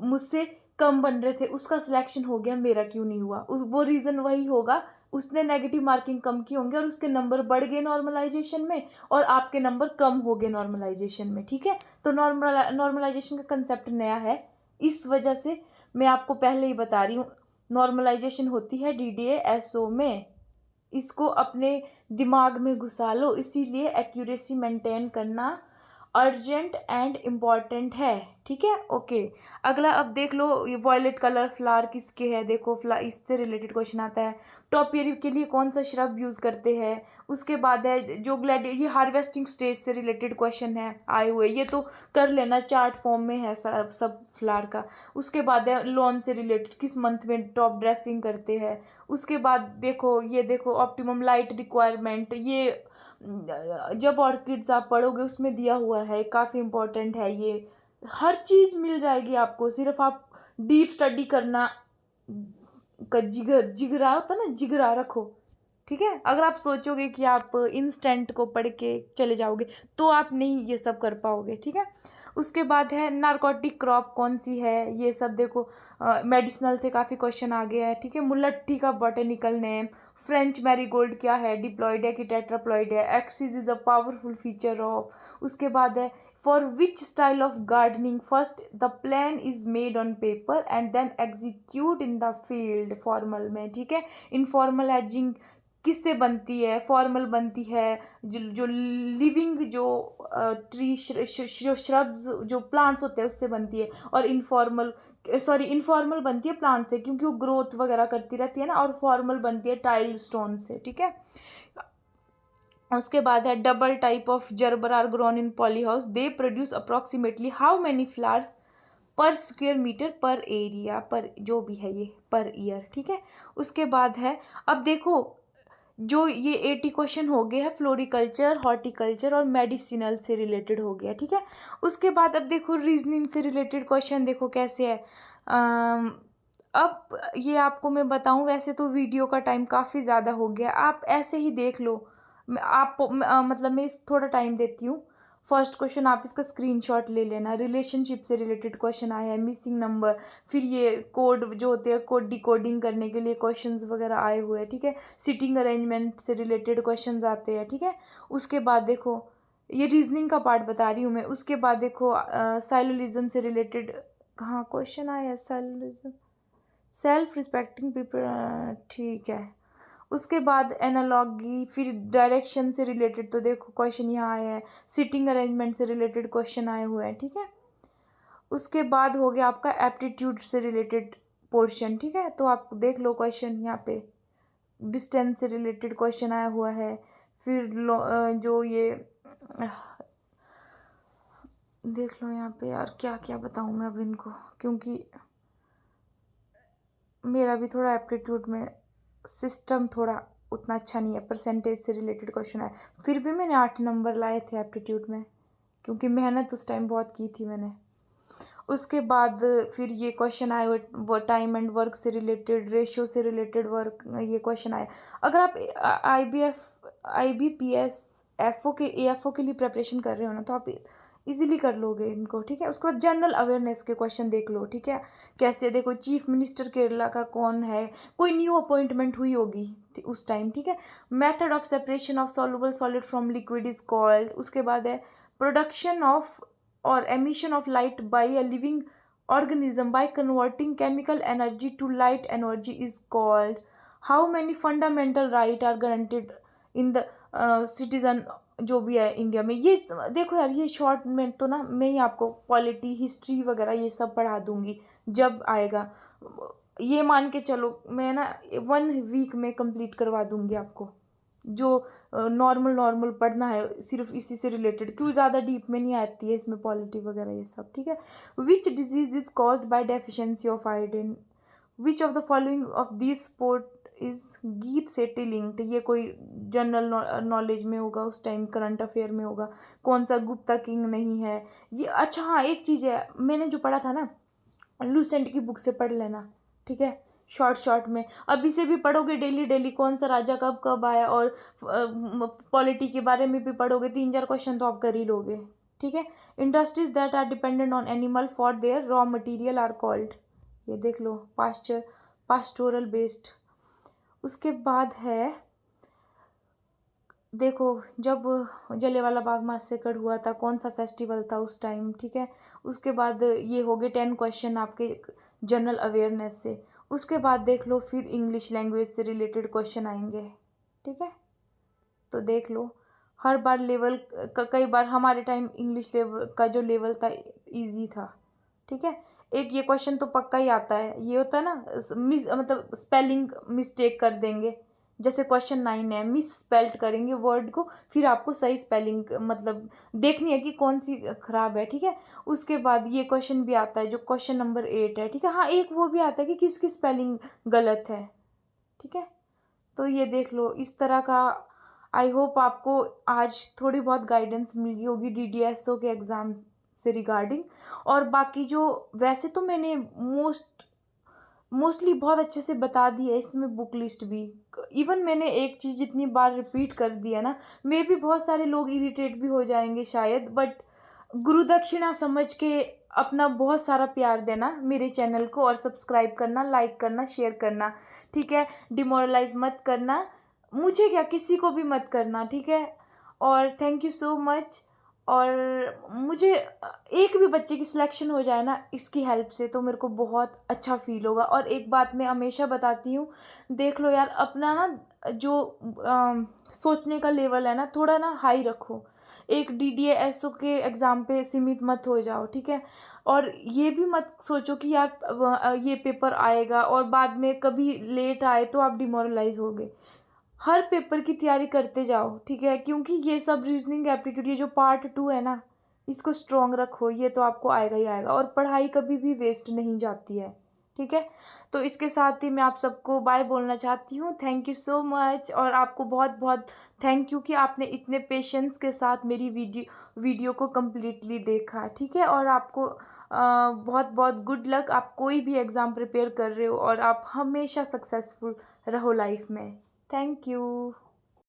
[SPEAKER 1] मुझसे कम बन रहे थे, उसका सिलेक्शन हो गया, मेरा क्यों नहीं हुआ। वो रीज़न वही होगा, उसने नेगेटिव मार्किंग कम की होंगे और उसके नंबर बढ़ गए नॉर्मलाइजेशन में, और आपके नंबर कम हो गए नॉर्मलाइजेशन में, ठीक है। तो नॉर्मलाइजेशन का कंसेप्ट नया है, इस वजह से मैं आपको पहले ही बता रही हूँ। नॉर्मलाइजेशन होती है डीडीए एसओ में, इसको अपने दिमाग में घुसा लो। इसीलिए एक्यूरेसी मेंटेन करना अर्जेंट एंड इम्पॉर्टेंट है, ठीक है। ओके, अगला अब देख लो, ये वॉयलेट कलर फ्लावर किसके है, देखो फ्लावर, इससे रिलेटेड क्वेश्चन आता है। टॉपियरी के लिए कौन सा श्रब यूज करते हैं। उसके बाद है जो ग्लैडी, ये हार्वेस्टिंग स्टेज से रिलेटेड क्वेश्चन है आए हुए, ये तो कर लेना, चार्ट फॉर्म में है सब फ्लावर का। उसके बाद है लॉन से रिलेटेड, किस मंथ में टॉप ड्रेसिंग करते हैं। उसके बाद देखो, ये देखो ऑप्टिमम लाइट रिक्वायरमेंट, ये जब ऑर्किड्स आप पढ़ोगे उसमें दिया हुआ है, काफ़ी इंपॉर्टेंट है ये। हर चीज़ मिल जाएगी आपको, सिर्फ आप डीप स्टडी करना का जिगर, जिगरा होता ना, जिगरा रखो, ठीक है। अगर आप सोचोगे कि आप इंस्टेंट को पढ़ के चले जाओगे तो आप नहीं ये सब कर पाओगे, ठीक है। उसके बाद है नारकोटिक क्रॉप कौन सी है, ये सब देखो, मेडिसिनल से काफ़ी क्वेश्चन आ गया है, ठीक है। मुलट्ठी का बॉटेनिकल नेम, फ्रेंच मैरीगोल्ड क्या है, डिप्लॉयड है कि टेट्राप्लॉयड है, axis is a powerful feature of. उसके बाद है for which style of gardening first the plan is made on paper and then execute in the field, formal में, ठीक है। इनफॉर्मल एजिंग किससे बनती है, फॉर्मल बनती है जो लिविंग जो ट्री जो श्रब्स जो प्लांट्स होते हैं उससे बनती है, और इनफॉर्मल बनती है प्लांट से, क्योंकि वो ग्रोथ वगैरह करती रहती है ना, और फॉर्मल बनती है टाइल स्टोन से, ठीक है। उसके बाद है double type of gerbera are grown in poly house, they produce approximately how many flowers per square metre per area, पर जो भी है ये पर ईयर, ठीक है। उसके बाद है, अब देखो जो ये 80 क्वेश्चन हो गए हैं फ्लोरिकल्चर, हॉर्टिकल्चर और मेडिसिनल से रिलेटेड हो गया, ठीक है। उसके बाद अब देखो रीजनिंग से रिलेटेड क्वेश्चन देखो कैसे है। अब ये आपको मैं बताऊं, वैसे तो वीडियो का टाइम काफ़ी ज़्यादा हो गया, आप ऐसे ही देख लो, मतलब मैं थोड़ा टाइम देती हूँ। फर्स्ट क्वेश्चन आप इसका स्क्रीनशॉट ले लेना, रिलेशनशिप से रिलेटेड क्वेश्चन आया है, मिसिंग नंबर, फिर ये कोड जो होते हैं, कोड डिकोडिंग करने के लिए क्वेश्चंस वगैरह आए हुए हैं, ठीक है। सिटिंग अरेंजमेंट से रिलेटेड क्वेश्चंस आते हैं, ठीक है। उसके बाद देखो, ये रीजनिंग का पार्ट बता रही हूँ मैं। उसके बाद देखो साइलोलिज्म से रिलेटेड कहाँ क्वेश्चन आया है, साइलोलिज्म, सेल्फ रिस्पेक्टिंग पीपल, ठीक है। उसके बाद एनालॉगी, फिर डायरेक्शन से रिलेटेड तो देखो क्वेश्चन यहाँ आया है, सिटिंग अरेंजमेंट से रिलेटेड क्वेश्चन आए हुए हैं, ठीक है। उसके बाद हो गया आपका एप्टीट्यूड से रिलेटेड पोर्शन, ठीक है। तो आप देख लो क्वेश्चन यहाँ पे, डिस्टेंस से रिलेटेड क्वेश्चन आया हुआ है। फिर जो ये देख लो यहाँ पे, यार क्या क्या बताऊँ मैं अब इनको, क्योंकि मेरा भी थोड़ा एप्टीट्यूड में सिस्टम थोड़ा उतना अच्छा नहीं है। परसेंटेज से रिलेटेड क्वेश्चन है, फिर भी मैंने 8 नंबर लाए थे एप्टीट्यूड में, क्योंकि मेहनत उस टाइम बहुत की थी मैंने। उसके बाद फिर ये क्वेश्चन आए वो टाइम एंड वर्क से रिलेटेड, रेशियो से रिलेटेड वर्क, ये क्वेश्चन आए। अगर आप IBPS AFO के लिए प्रिपरेशन कर रहे हो ना, तो आप इजीली कर लोगे इनको, ठीक है। उसके बाद जनरल अवेयरनेस के क्वेश्चन देख लो, ठीक है। कैसे देखो, चीफ मिनिस्टर केरला का कौन है, कोई न्यू अपॉइंटमेंट हुई होगी उस टाइम, ठीक है। Method of separation of soluble solid from liquid is called. उसके बाद है production of or emission of light by a living organism by converting chemical energy to light energy is called. How many fundamental right are guaranteed in the citizen, जो भी है India में। ये देखो यार, ये शॉर्ट में तो ना मैं ही आपको पॉलिटी, हिस्ट्री वगैरह ये सब पढ़ा दूंगी जब आएगा। ये मान के चलो मैं ना 1 वीक में कंप्लीट करवा दूंगी आपको, जो नॉर्मल पढ़ना है सिर्फ इसी से रिलेटेड, क्यों ज़्यादा डीप में नहीं आती है इसमें पॉलिटी वगैरह ये सब, ठीक है। Which disease is caused by deficiency of iodine, which of the following of this sport is गीत सेटी लिंक्ड, ये कोई जनरल नॉलेज में होगा, उस टाइम करंट अफेयर में होगा। कौन सा गुप्ता किंग नहीं है ये। अच्छा हाँ, एक चीज़ है, मैंने जो पढ़ा था ना, लूसेंट की बुक से पढ़ लेना, ठीक है। शॉर्ट में अभी से भी पढ़ोगे डेली कौन सा राजा कब कब आया, और पॉलिटी के बारे में भी पढ़ोगे, 3-4 क्वेश्चन तो आप कर ही लोगे, ठीक है। Industries that are dependent on animal for their raw material are called, ये देख लो, पास्टोरल बेस्ड। उसके बाद है देखो, जब जलियांवाला बाग मासैकर हुआ था, कौन सा फेस्टिवल था उस टाइम, ठीक है। उसके बाद ये हो गए 10 क्वेश्चन आपके जनरल अवेयरनेस से। उसके बाद देख लो फिर इंग्लिश लैंग्वेज से रिलेटेड क्वेश्चन आएंगे, ठीक है। तो देख लो, हर बार लेवल कई बार हमारे टाइम इंग्लिश लेवल का जो लेवल था इजी था, ठीक है। एक ये क्वेश्चन तो पक्का ही आता है, ये होता है ना मिस मतलब स्पेलिंग मिस्टेक कर देंगे। जैसे क्वेश्चन 9 है, मिस स्पेल्ट करेंगे वर्ड को, फिर आपको सही स्पेलिंग मतलब देखनी है कि कौन सी खराब है, ठीक है। उसके बाद ये क्वेश्चन भी आता है जो क्वेश्चन नंबर 8 है, ठीक है। हाँ, एक वो भी आता है कि किसकी स्पेलिंग गलत है, ठीक है। तो ये देख लो इस तरह का। आई होप आपको आज थोड़ी बहुत गाइडेंस मिली होगी डीडीएसओ के एग्ज़ाम से रिगार्डिंग। और बाकी जो वैसे तो मैंने मोस्टली बहुत अच्छे से बता दी है इसमें बुक लिस्ट भी। इवन मैंने एक चीज़ जितनी बार रिपीट कर दी है ना, मे भी बहुत सारे लोग इरिटेट भी हो जाएंगे शायद, बट गुरु दक्षिणा समझ के अपना बहुत सारा प्यार देना मेरे चैनल को, और सब्सक्राइब करना, लाइक करना, शेयर करना, ठीक है। डिमोरलाइज मत करना, मुझे क्या किसी को भी मत करना, ठीक है। और थैंक यू सो मच। और मुझे एक भी बच्चे की सिलेक्शन हो जाए ना इसकी हेल्प से, तो मेरे को बहुत अच्छा फील होगा। और एक बात मैं हमेशा बताती हूँ, देख लो यार अपना ना जो सोचने का लेवल है ना थोड़ा ना हाई रखो। एक डीडीएसओ के एग्ज़ाम पे सीमित मत हो जाओ, ठीक है। और ये भी मत सोचो कि यार ये पेपर आएगा और बाद में कभी लेट आए तो आप डिमोरलाइज होगे। हर पेपर की तैयारी करते जाओ, ठीक है। क्योंकि ये सब रीजनिंग एप्टीट्यूड ये जो पार्ट 2 है ना, इसको स्ट्रॉन्ग रखो, ये तो आपको आएगा ही आएगा। और पढ़ाई कभी भी वेस्ट नहीं जाती है, ठीक है। तो इसके साथ ही मैं आप सबको बाय बोलना चाहती हूँ। Thank you so much. और आपको बहुत बहुत थैंक यू कि आपने इतने पेशेंस के साथ मेरी वीडियो को कम्प्लीटली देखा, ठीक है। और आपको बहुत बहुत गुड लक। आप कोई भी एग्ज़ाम प्रिपेयर कर रहे हो और आप हमेशा सक्सेसफुल रहो लाइफ में। Thank you.